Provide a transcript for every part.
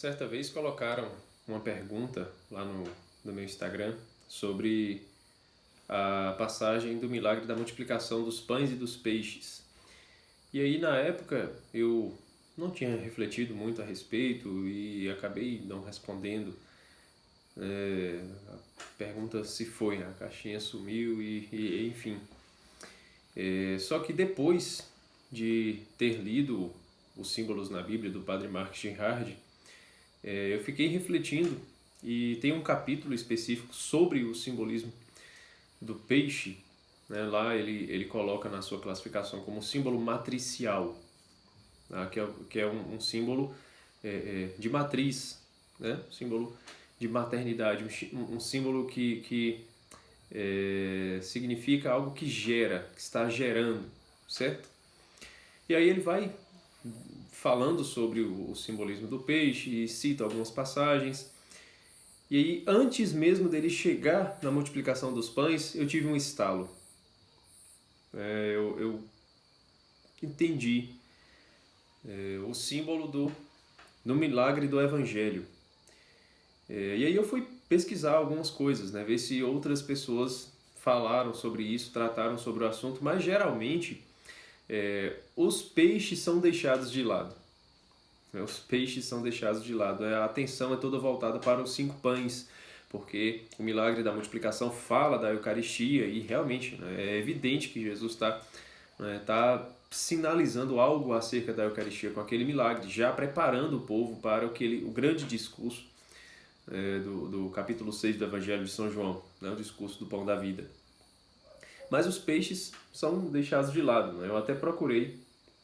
Certa vez colocaram uma pergunta lá no meu Instagram sobre a passagem do milagre da multiplicação dos pães e dos peixes. E aí, na época, eu não tinha refletido muito a respeito e acabei não respondendo. A pergunta se foi, a caixinha sumiu e enfim. Só que depois de ter lido os símbolos na Bíblia do Padre Mark Girard, eu fiquei refletindo e tem um capítulo específico sobre o simbolismo do peixe, né? Lá ele coloca na sua classificação como símbolo matricial, tá? que é um símbolo de matriz, né? Símbolo de maternidade, um símbolo que significa algo que gera, que está gerando, certo? E aí ele vai falando sobre o simbolismo do peixe e cita algumas passagens. E aí, antes mesmo dele chegar na multiplicação dos pães, eu tive um estalo. Eu entendi o símbolo do milagre do Evangelho. E aí eu fui pesquisar algumas coisas, né, ver se outras pessoas falaram sobre isso, trataram sobre o assunto, mas geralmente os peixes são deixados de lado. Os peixes são deixados de lado. A atenção é toda voltada para os 5 pães, porque o milagre da multiplicação fala da Eucaristia e realmente, né, é evidente que Jesus está sinalizando algo acerca da Eucaristia com aquele milagre, já preparando o povo para o grande discurso do capítulo 6 do Evangelho de São João, né, o discurso do pão da vida. Mas os peixes são deixados de lado. Né? Eu até procurei,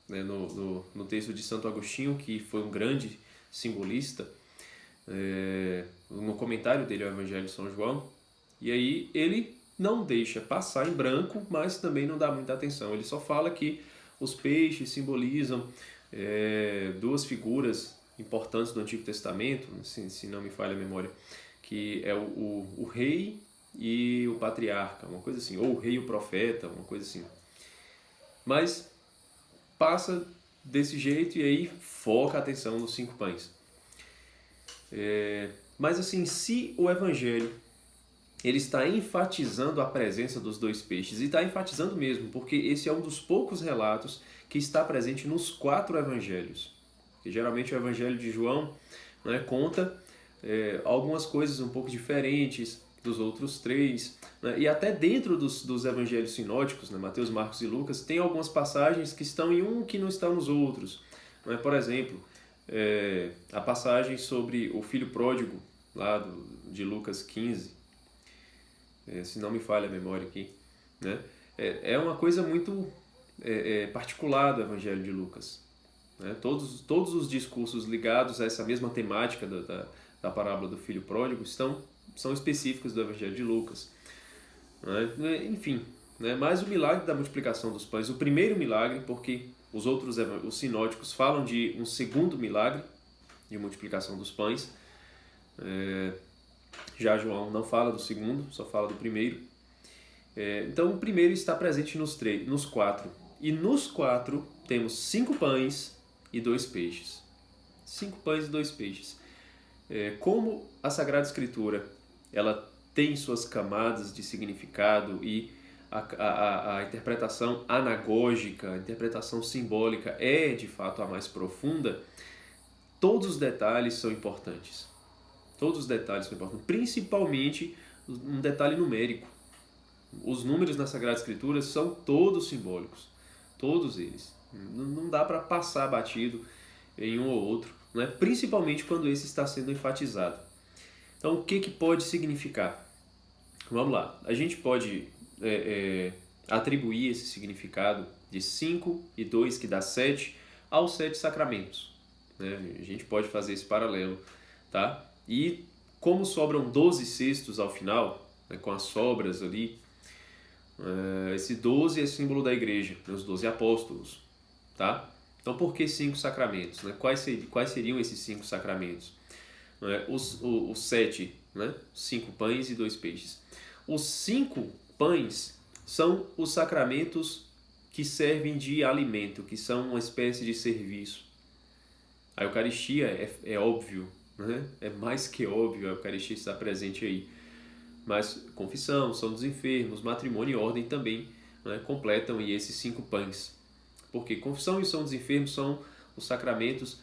né, no texto de Santo Agostinho, que foi um grande simbolista, no comentário dele ao Evangelho de São João, e aí ele não deixa passar em branco, mas também não dá muita atenção. Ele só fala que os peixes simbolizam duas figuras importantes do Antigo Testamento, se não me falha a memória, que é o rei e o patriarca, uma coisa assim, ou o rei e o profeta, uma coisa assim. Mas passa desse jeito e aí foca a atenção nos 5 pães. Mas assim, se o Evangelho ele está enfatizando a presença dos 2 peixes, e está enfatizando mesmo, porque esse é um dos poucos relatos que está presente nos 4 evangelhos. E geralmente o Evangelho de João, né, conta algumas coisas um pouco diferentes dos outros 3, né, e até dentro dos evangelhos sinóticos, né, Mateus, Marcos e Lucas, tem algumas passagens que estão em um que não estão nos outros. Né? Por exemplo, a passagem sobre o filho pródigo, lá de Lucas 15, se não me falha a memória aqui, né? É uma coisa muito particular do Evangelho de Lucas. Né? Todos os discursos ligados a essa mesma temática da parábola do filho pródigo são específicos do Evangelho de Lucas. Né? Enfim, né? Mas o milagre da multiplicação dos pães, o primeiro milagre, porque os sinóticos falam de um segundo milagre de multiplicação dos pães, já João não fala do segundo, só fala do primeiro. Então o primeiro está presente nos 4. E nos 4 temos 5 pães e 2 peixes. 5 pães e 2 peixes. Como a Sagrada Escritura ela tem suas camadas de significado e a interpretação anagógica, a interpretação simbólica é de fato a mais profunda, todos os detalhes são importantes. Todos os detalhes são importantes, principalmente um detalhe numérico. Os números na Sagrada Escritura são todos simbólicos, todos eles. Não dá para passar batido em um ou outro, né? Principalmente quando esse está sendo enfatizado. Então, o que pode significar? Vamos lá, a gente pode atribuir esse significado de 5 e 2, que dá 7, aos 7 sacramentos. Né? A gente pode fazer esse paralelo, tá? E como sobram 12 cestos ao final, né, com as sobras ali, esse 12 é símbolo da igreja, né, os 12 apóstolos. Tá? Então por que 5 sacramentos? Né? Quais seriam esses 5 sacramentos? Os 7, né? 5 pães e 2 peixes. Os 5 pães são os sacramentos que servem de alimento, que são uma espécie de serviço. A Eucaristia é óbvio, né? É mais que óbvio a Eucaristia estar presente aí. Mas confissão, São dos Enfermos, matrimônio e ordem também, né, completam aí esses 5 pães. Porque confissão e São dos Enfermos são os sacramentos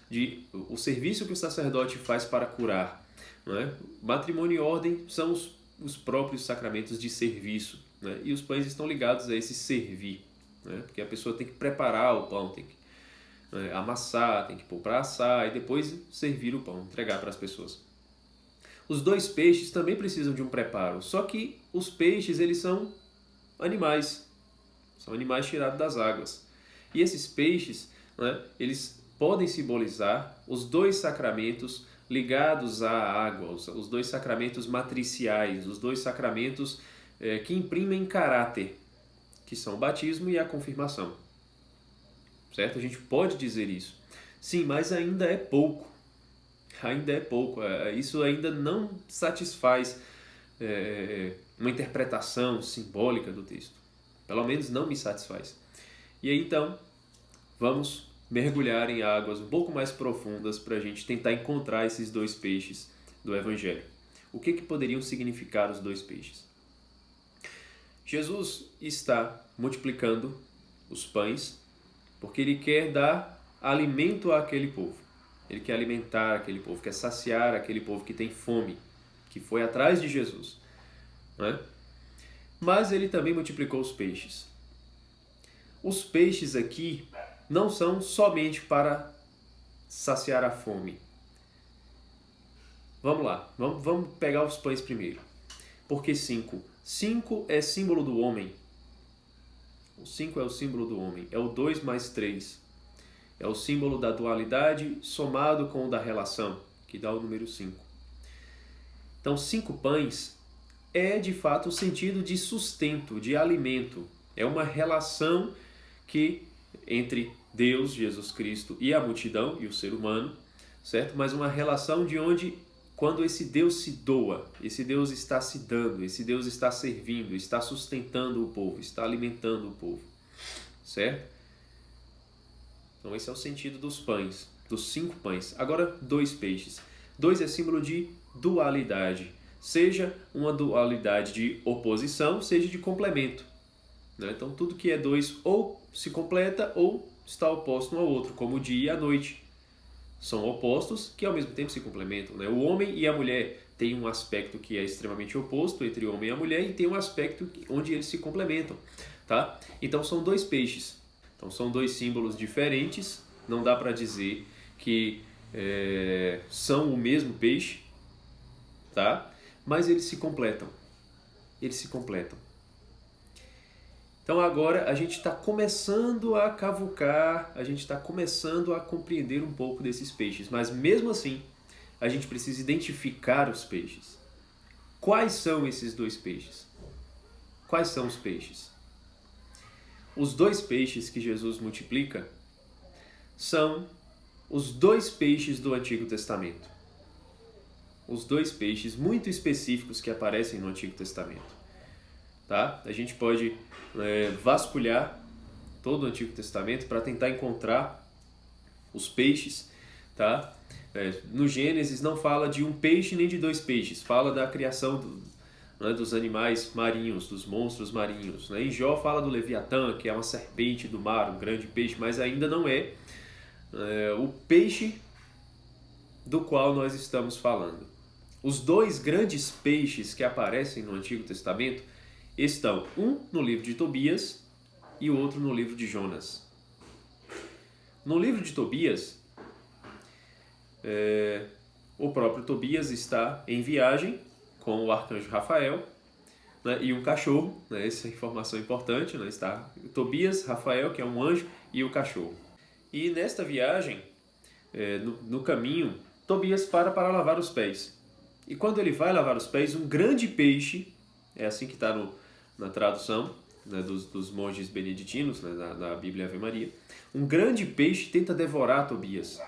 o serviço que o sacerdote faz para curar, né? Matrimônio e ordem são os próprios sacramentos de serviço, né? E os pães estão ligados a esse servir, né? Porque a pessoa tem que preparar o pão, tem que amassar, tem que pôr para assar e depois servir o pão, entregar para as pessoas. Os 2 peixes também precisam de um preparo, só que os peixes eles são animais tirados das águas. E esses peixes, né, eles podem simbolizar os 2 sacramentos ligados à água, os 2 sacramentos matriciais, os 2 sacramentos que imprimem caráter, que são o batismo e a confirmação. Certo? A gente pode dizer isso. Sim, mas ainda é pouco. Ainda é pouco. Isso ainda não satisfaz uma interpretação simbólica do texto. Pelo menos não me satisfaz. E aí então, vamos mergulhar em águas um pouco mais profundas para a gente tentar encontrar esses 2 peixes do Evangelho. O que poderiam significar os 2 peixes? Jesus está multiplicando os pães porque ele quer dar alimento àquele povo. Ele quer alimentar aquele povo, quer saciar aquele povo que tem fome, que foi atrás de Jesus, né? Mas ele também multiplicou os peixes. Os peixes aqui não são somente para saciar a fome. Vamos lá, vamos pegar os pães primeiro. Por que 5? 5 é símbolo do homem. O 5 é o símbolo do homem, é o 2 mais 3. É o símbolo da dualidade somado com o da relação, que dá o número 5. Então, 5 pães é de fato o sentido de sustento, de alimento. É uma relação que entre Deus, Jesus Cristo e a multidão e o ser humano, certo? Mas uma relação de onde, quando esse Deus se doa, esse Deus está se dando, esse Deus está servindo, está sustentando o povo, está alimentando o povo, certo? Então esse é o sentido dos pães, dos 5 pães. Agora, 2 peixes. 2 é símbolo de dualidade, seja uma dualidade de oposição, seja de complemento. Então tudo que é 2 ou se completa ou está oposto um ao outro, como o dia e a noite. São opostos que ao mesmo tempo se complementam. O homem e a mulher têm um aspecto que é extremamente oposto entre o homem e a mulher e tem um aspecto onde eles se complementam. Tá? Então são 2 peixes. Então são 2 símbolos diferentes, não dá para dizer que são o mesmo peixe, tá? Mas eles se completam. Eles se completam. Então agora a gente está começando a cavucar, a gente está começando a compreender um pouco desses peixes, mas mesmo assim a gente precisa identificar os peixes. Quais são esses 2 peixes? Quais são os peixes? Os 2 peixes que Jesus multiplica são os 2 peixes do Antigo Testamento. Os 2 peixes muito específicos que aparecem no Antigo Testamento. Tá? A gente pode vasculhar todo o Antigo Testamento para tentar encontrar os peixes. Tá? No Gênesis não fala de um peixe nem de 2 peixes, fala da criação dos animais marinhos, dos monstros marinhos. Em Jó fala do Leviatã, que é uma serpente do mar, um grande peixe, mas ainda não é o peixe do qual nós estamos falando. Os 2 grandes peixes que aparecem no Antigo Testamento estão um no livro de Tobias e o outro no livro de Jonas. No livro de Tobias, o próprio Tobias está em viagem com o arcanjo Rafael, e um cachorro, essa é a informação importante, está Tobias, Rafael, que é um anjo, e o cachorro. E nesta viagem, no caminho, Tobias para lavar os pés. E quando ele vai lavar os pés, um grande peixe, é assim que está na tradução dos monges beneditinos, na Bíblia Ave Maria, um grande peixe tenta devorar Tobias.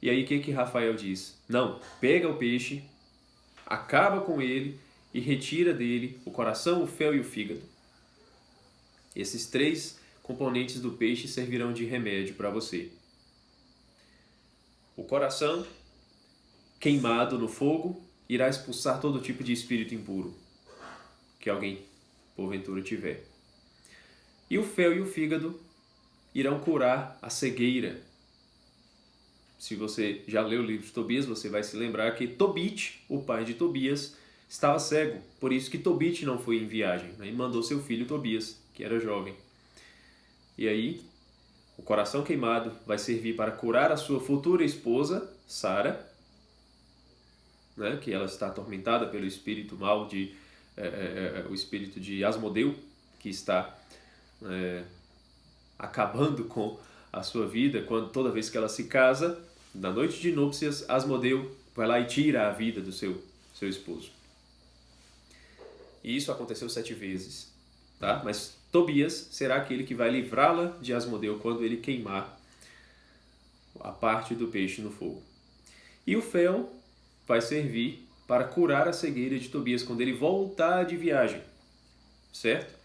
E aí o que Rafael diz? Não, pega o peixe, acaba com ele e retira dele o coração, o fel e o fígado. Esses 3 componentes do peixe servirão de remédio para você. O coração queimado no fogo, irá expulsar todo tipo de espírito impuro que alguém, porventura, tiver. E o fel e o fígado irão curar a cegueira. Se você já leu o livro de Tobias, você vai se lembrar que Tobit, o pai de Tobias, estava cego. Por isso que Tobit não foi em viagem, né? E mandou seu filho Tobias, que era jovem. E aí, o coração queimado vai servir para curar a sua futura esposa, Sara, né? Que ela está atormentada pelo espírito mau, o espírito de Asmodeu, que está acabando com a sua vida, toda vez que ela se casa, na noite de núpcias, Asmodeu vai lá e tira a vida do seu esposo. E isso aconteceu 7 vezes, tá? Mas Tobias será aquele que vai livrá-la de Asmodeu quando ele queimar a parte do peixe no fogo. E o fel vai servir para curar a cegueira de Tobias quando ele voltar de viagem, certo?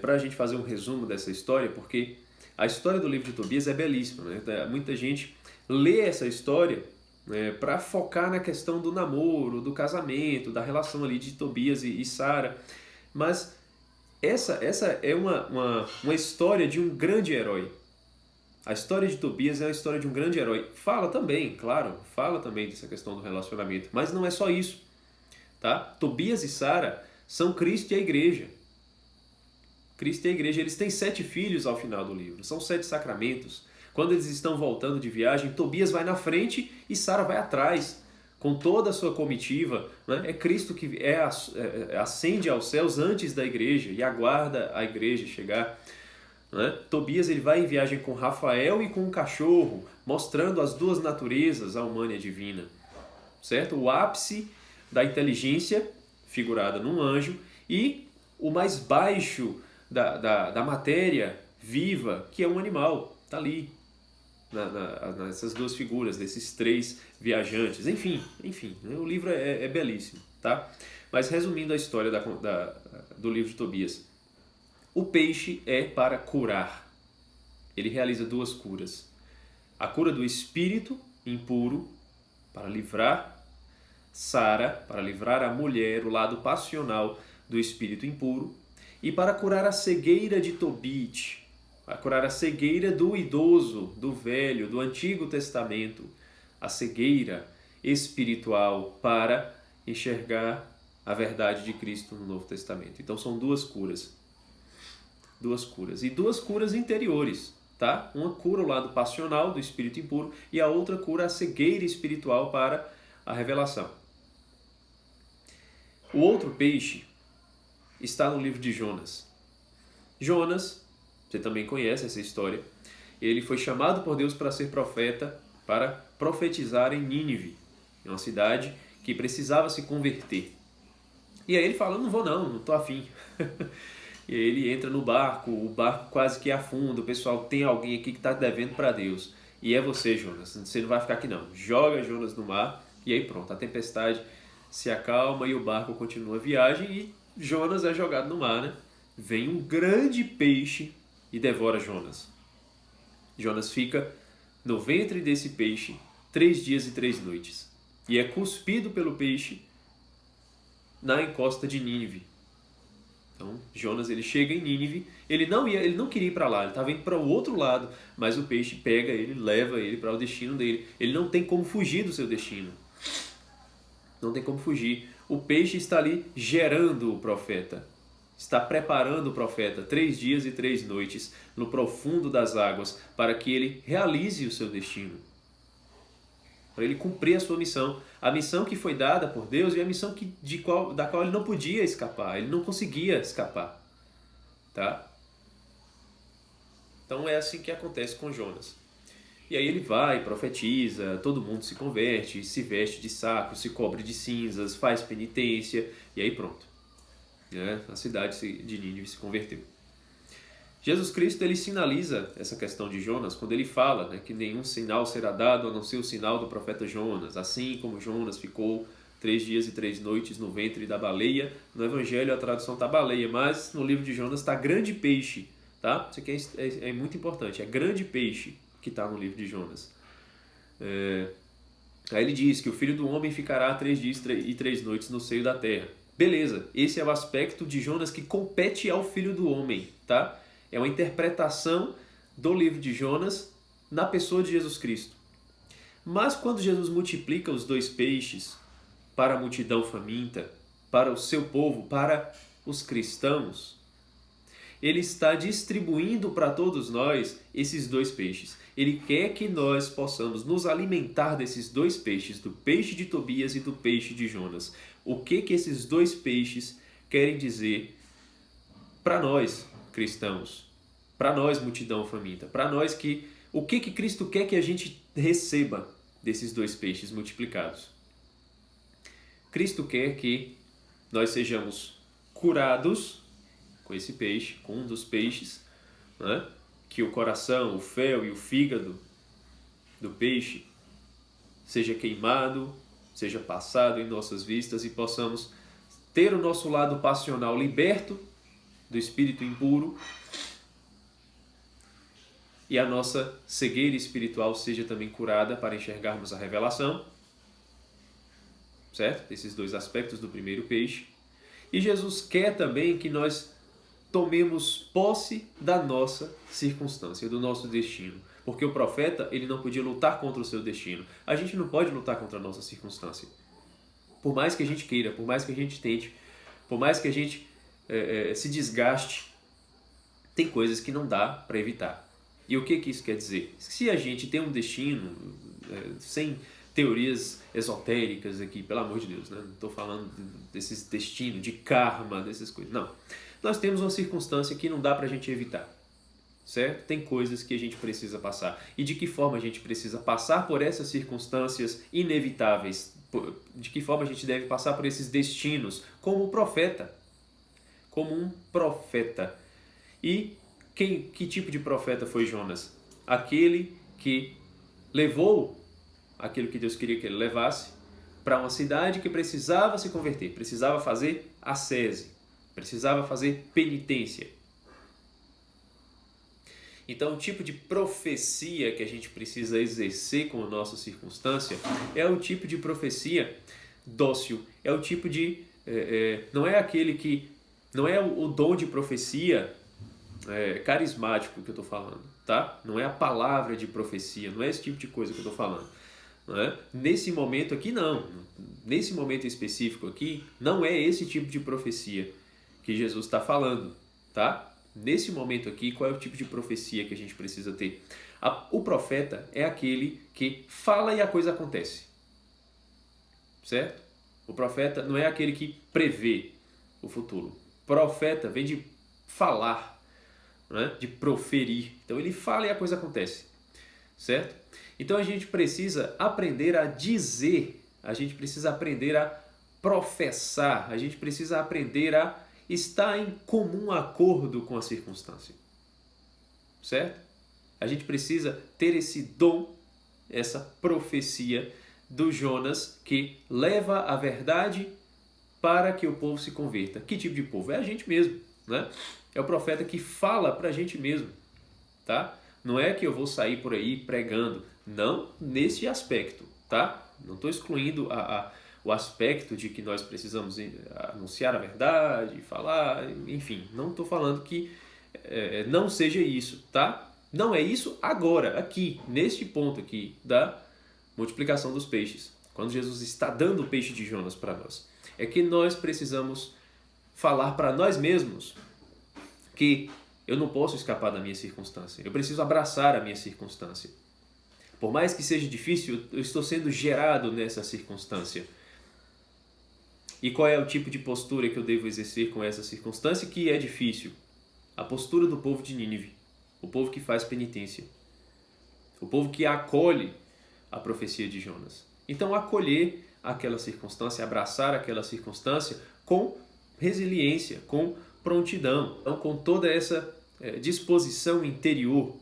Para a gente fazer um resumo dessa história, porque a história do livro de Tobias é belíssima, né? Muita gente lê essa história, né, para focar na questão do namoro, do casamento, da relação ali de Tobias e Sara, mas essa é uma história de um grande herói. A história de Tobias é a história de um grande herói. Fala também, claro, fala também dessa questão do relacionamento, mas não é só isso, tá? Tobias e Sara são Cristo e a igreja. Cristo e a igreja, eles têm 7 filhos ao final do livro, são 7 sacramentos. Quando eles estão voltando de viagem, Tobias vai na frente e Sara vai atrás, com toda a sua comitiva, né? É Cristo que ascende aos céus antes da igreja e aguarda a igreja chegar, né? Tobias ele vai em viagem com Rafael e com um cachorro, mostrando as duas naturezas, a humana e a divina, certo? O ápice da inteligência, figurada num anjo, e o mais baixo da matéria viva, que é um animal, está ali, nessas duas figuras, desses 3 viajantes. Enfim, né? O livro é belíssimo, tá? Mas resumindo a história do livro de Tobias, o peixe é para curar. Ele realiza 2 curas. A cura do espírito impuro, para livrar Sara, para livrar a mulher, o lado passional do espírito impuro, e para curar a cegueira de Tobit, para curar a cegueira do idoso, do velho, do Antigo Testamento, a cegueira espiritual para enxergar a verdade de Cristo no Novo Testamento. Então são 2 curas. 2 curas. E 2 curas interiores, tá? Uma cura o lado passional do espírito impuro e a outra cura a cegueira espiritual para a revelação. O outro peixe está no livro de Jonas. Jonas, você também conhece essa história, ele foi chamado por Deus para ser profeta, para profetizar em Nínive, uma cidade que precisava se converter. E aí ele fala, não vou não tô afim. E aí ele entra no barco, o barco quase que afunda, o pessoal, tem alguém aqui que está devendo para Deus. E é você, Jonas, você não vai ficar aqui não. Joga Jonas no mar e aí pronto, a tempestade se acalma e o barco continua a viagem e Jonas é jogado no mar, né? Vem um grande peixe e devora Jonas. Jonas fica no ventre desse peixe 3 dias e 3 noites. E é cuspido pelo peixe na encosta de Nínive. Então, Jonas ele chega em Nínive, ele não queria ir para lá, ele estava indo para o outro lado, mas o peixe pega ele, leva ele para o destino dele. Ele não tem como fugir do seu destino. Não tem como fugir. O peixe está ali gerando o profeta. Está preparando o profeta 3 dias e 3 noites no profundo das águas para que ele realize o seu destino. Para ele cumprir a sua missão. A missão que foi dada por Deus e a missão da qual ele não podia escapar. Ele não conseguia escapar. Tá? Então é assim que acontece com Jonas. E aí ele vai, profetiza, todo mundo se converte, se veste de saco, se cobre de cinzas, faz penitência e aí pronto. A cidade de Nínive se converteu. Jesus Cristo ele sinaliza essa questão de Jonas quando ele fala, né, que nenhum sinal será dado a não ser o sinal do profeta Jonas. Assim como Jonas ficou 3 dias e 3 noites no ventre da baleia, no Evangelho a tradução está baleia, mas no livro de Jonas está grande peixe. Tá? Isso aqui é muito importante, é grande peixe que está no livro de Jonas. Aí ele diz que o Filho do Homem ficará 3 dias e 3 noites no seio da terra. Beleza, esse é o aspecto de Jonas que compete ao Filho do Homem, tá? É uma interpretação do livro de Jonas na pessoa de Jesus Cristo. Mas quando Jesus multiplica os 2 peixes para a multidão faminta, para o seu povo, para os cristãos, ele está distribuindo para todos nós esses 2 peixes. Ele quer que nós possamos nos alimentar desses 2 peixes, do peixe de Tobias e do peixe de Jonas. O que esses 2 peixes querem dizer para nós, cristãos, para nós, multidão faminta, para nós o que Cristo quer que a gente receba desses 2 peixes multiplicados? Cristo quer que nós sejamos curados com esse peixe, com um dos peixes, né? Que o coração, o fel e o fígado do peixe seja queimado, seja passado em nossas vistas e possamos ter o nosso lado passional liberto do espírito impuro e a nossa cegueira espiritual seja também curada para enxergarmos a revelação, certo? Esses 2 aspectos do primeiro peixe. E Jesus quer também que nós tomemos posse da nossa circunstância, do nosso destino. Porque o profeta, ele não podia lutar contra o seu destino. A gente não pode lutar contra a nossa circunstância. Por mais que a gente queira, por mais que a gente tente, por mais que a gente se desgaste, tem coisas que não dá para evitar. E o que isso quer dizer? Se a gente tem um destino, sem teorias esotéricas aqui, pelo amor de Deus, né? Não estou falando desses destinos, de karma, dessas coisas, não. Nós temos uma circunstância que não dá para a gente evitar, certo? Tem coisas que a gente precisa passar. E de que forma a gente precisa passar por essas circunstâncias inevitáveis? De que forma a gente deve passar por esses destinos? Como um profeta. Como um profeta. E que tipo de profeta foi Jonas? Aquele que levou aquilo que Deus queria que ele levasse para uma cidade que precisava se converter, precisava fazer ascese. Precisava fazer penitência. Então, o tipo de profecia que a gente precisa exercer com a nossa circunstância é o tipo de profecia dócil. É o tipo de... não é aquele que... Não é o dom de profecia carismático que eu estou falando, tá? Não é a palavra de profecia, não é esse tipo de coisa que eu estou falando. Não é? Nesse momento aqui, não. Nesse momento específico aqui, não é esse tipo de profecia que Jesus está falando, tá? Nesse momento aqui, qual é o tipo de profecia que a gente precisa ter? O profeta é aquele que fala e a coisa acontece, certo? O profeta não é aquele que prevê o futuro. Profeta vem de falar, né? De proferir. Então ele fala e a coisa acontece, certo? Então a gente precisa aprender a dizer, a gente precisa aprender a professar, a gente precisa aprender a está em comum acordo com a circunstância, certo? A gente precisa ter esse dom, essa profecia do Jonas que leva a verdade para que o povo se converta. Que tipo de povo? É a gente mesmo, né? É o profeta que fala para a gente mesmo, tá? Não é que eu vou sair por aí pregando, não nesse aspecto, tá? Não estou excluindo o aspecto de que nós precisamos anunciar a verdade, falar, enfim, não estou falando que não seja isso, tá? Não é isso agora, aqui, neste ponto aqui da multiplicação dos peixes. Quando Jesus está dando o peixe de Jonas para nós, é que nós precisamos falar para nós mesmos que eu não posso escapar da minha circunstância, eu preciso abraçar a minha circunstância. Por mais que seja difícil, eu estou sendo gerado nessa circunstância. E qual é o tipo de postura que eu devo exercer com essa circunstância que é difícil? A postura do povo de Nínive, o povo que faz penitência, o povo que acolhe a profecia de Jonas. Então, acolher aquela circunstância, abraçar aquela circunstância com resiliência, com prontidão, então, com toda essa disposição interior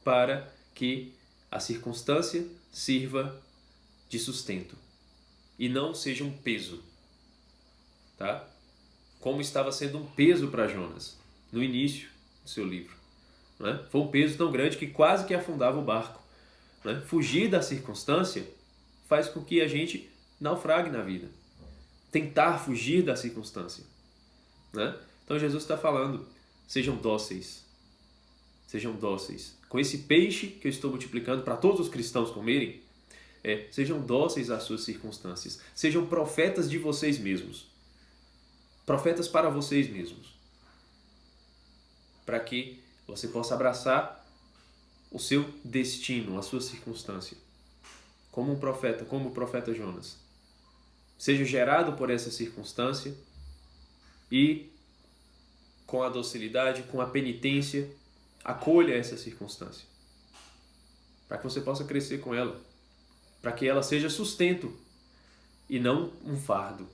para que a circunstância sirva de sustento e não seja um peso. Tá? Como estava sendo um peso para Jonas no início do seu livro, né? Foi um peso tão grande que quase que afundava o barco, né? Fugir da circunstância faz com que a gente naufrague na vida. Tentar fugir da circunstância, né? Então Jesus está falando, sejam dóceis. Sejam dóceis. Com esse peixe que eu estou multiplicando para todos os cristãos comerem, sejam dóceis às suas circunstâncias. Sejam profetas de vocês mesmos. Profetas para vocês mesmos. Para que você possa abraçar o seu destino, a sua circunstância. Como um profeta, como o profeta Jonas. Seja gerado por essa circunstância e com a docilidade, com a penitência, acolha essa circunstância. Para que você possa crescer com ela. Para que ela seja sustento e não um fardo.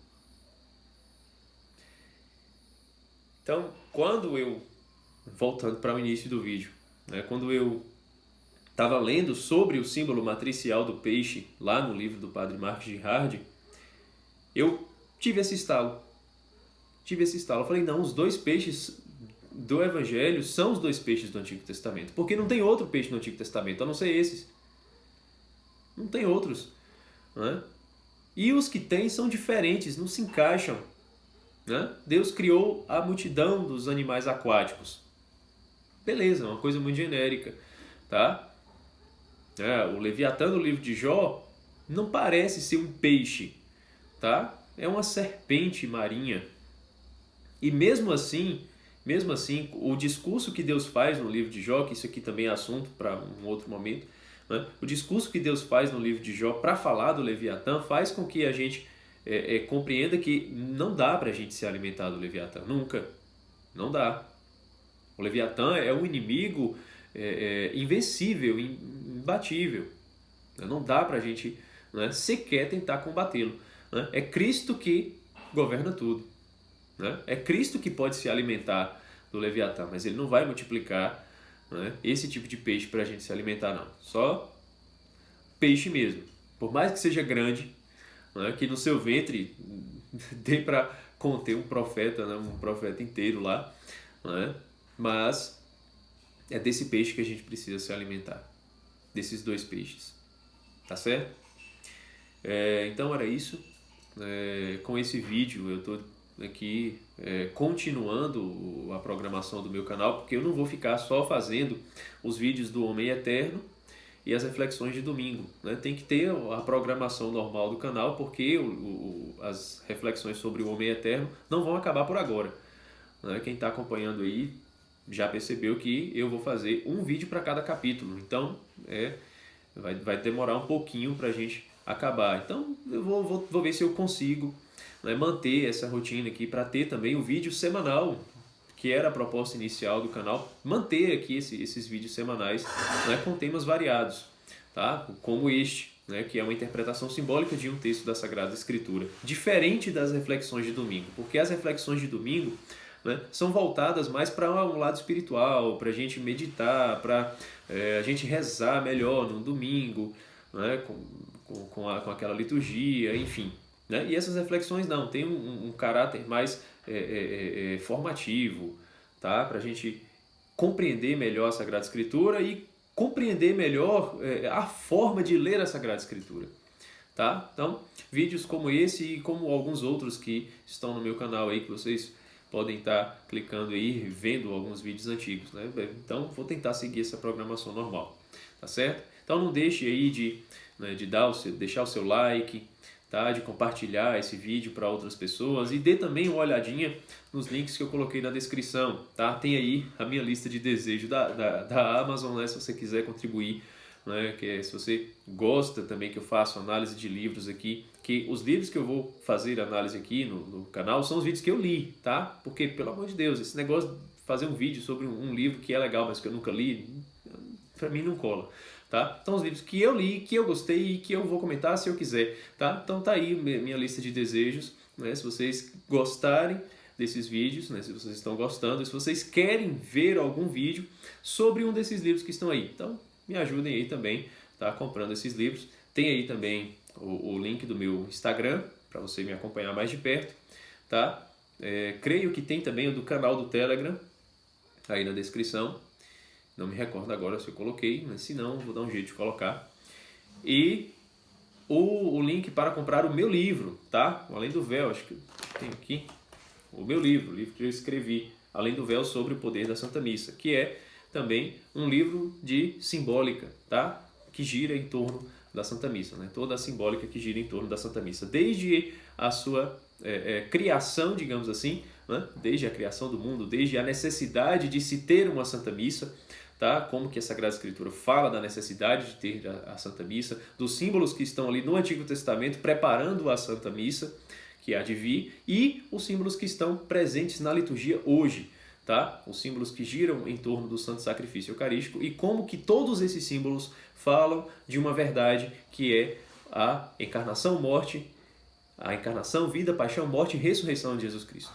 Então, voltando para o início do vídeo, né, quando eu estava lendo sobre o símbolo matricial do peixe, lá no livro do padre Mark Girardi, eu tive esse estalo. Eu falei, não, os dois peixes do Evangelho são os dois peixes do Antigo Testamento. Porque não tem outro peixe no Antigo Testamento, a não ser esses. Não tem outros. Né? E os que tem são diferentes, não se encaixam. Né? Deus criou a multidão dos animais aquáticos. Beleza, uma coisa muito genérica. Tá? O Leviatã do livro de Jó não parece ser um peixe. Tá? É uma serpente marinha. E mesmo assim, o discurso que Deus faz no livro de Jó, que isso aqui também é assunto para um outro momento, né? O discurso que Deus faz no livro de Jó para falar do Leviatã faz com que a gente compreenda que não dá para a gente se alimentar do Leviatã, nunca, não dá. O Leviatã é um inimigo invencível, imbatível, não dá para a gente, né, sequer tentar combatê-lo, né? É Cristo que governa tudo. Né? É Cristo que pode se alimentar do Leviatã, mas ele não vai multiplicar, né, esse tipo de peixe para a gente se alimentar, não. Só peixe mesmo. Por mais que seja grande, né, que no seu ventre dê para conter um profeta, né, um profeta inteiro lá, né, mas é desse peixe que a gente precisa se alimentar. Desses dois peixes. Tá certo? Então era isso. Com esse vídeo eu estou aqui continuando a programação do meu canal, porque eu não vou ficar só fazendo os vídeos do Homem Eterno e as reflexões de domingo, né? Tem que ter a programação normal do canal, porque as reflexões sobre o Homem Eterno não vão acabar por agora, né? Quem está acompanhando aí já percebeu que eu vou fazer um vídeo para cada capítulo, então vai demorar um pouquinho para a gente acabar. Então eu vou ver se eu consigo, né, manter essa rotina aqui para ter também o vídeo semanal, que era a proposta inicial do canal, manter aqui esses vídeos semanais, né, com temas variados, tá? Como este, né, que é uma interpretação simbólica de um texto da Sagrada Escritura, diferente das reflexões de domingo, porque as reflexões de domingo, né, são voltadas mais para um lado espiritual, para a gente meditar, para a gente rezar melhor no domingo, né, com aquela liturgia, enfim. Né? E essas reflexões não, tem um caráter mais formativo, tá? Para a gente compreender melhor a Sagrada Escritura e compreender melhor a forma de ler a Sagrada Escritura. Tá? Então, vídeos como esse e como alguns outros que estão no meu canal aí, que vocês podem estar clicando aí, vendo alguns vídeos antigos. Né? Então, vou tentar seguir essa programação normal. Tá certo? Então, não deixe aí de deixar o seu like, tá? De compartilhar esse vídeo para outras pessoas e dê também uma olhadinha nos links que eu coloquei na descrição, tá? Tem aí a minha lista de desejos da Amazon, né? Se você quiser contribuir, né? Se você gosta também que eu faço análise de livros aqui, que os livros que eu vou fazer análise aqui no canal são os vídeos que eu li, tá? Porque, pelo amor de Deus, esse negócio de fazer um vídeo sobre um livro que é legal, mas que eu nunca li, para mim não cola. Tá? Então os livros que eu li, que eu gostei e que eu vou comentar se eu quiser, tá? Então tá aí minha lista de desejos, né? Se vocês gostarem desses vídeos, né? Se vocês estão gostando, se vocês querem ver algum vídeo sobre um desses livros que estão aí, então me ajudem aí também, tá? Comprando esses livros. Tem aí também o link do meu Instagram para você me acompanhar mais de perto, tá? Creio que tem também o do canal do Telegram aí na descrição. Não me recordo agora se eu coloquei, mas se não, vou dar um jeito de colocar. E o link para comprar o meu livro, tá? Além do Véu, acho que tem aqui o meu livro, o livro que eu escrevi, Além do Véu, sobre o poder da Santa Missa, que é também um livro de simbólica, tá? Que gira em torno da Santa Missa, né? Toda a simbólica que gira em torno da Santa Missa, desde a sua criação, digamos assim, né? Desde a criação do mundo, desde a necessidade de se ter uma Santa Missa, tá? Como que a Sagrada Escritura fala da necessidade de ter a Santa Missa, dos símbolos que estão ali no Antigo Testamento preparando a Santa Missa, que há de vir, e os símbolos que estão presentes na liturgia hoje, tá? Os símbolos que giram em torno do Santo Sacrifício Eucarístico e como que todos esses símbolos falam de uma verdade que é a encarnação, vida, paixão, morte e ressurreição de Jesus Cristo,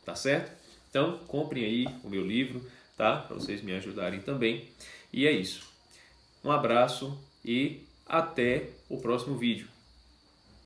tá certo? Então, comprem aí o meu livro, tá? Para vocês me ajudarem também. E é isso. Um abraço e até o próximo vídeo.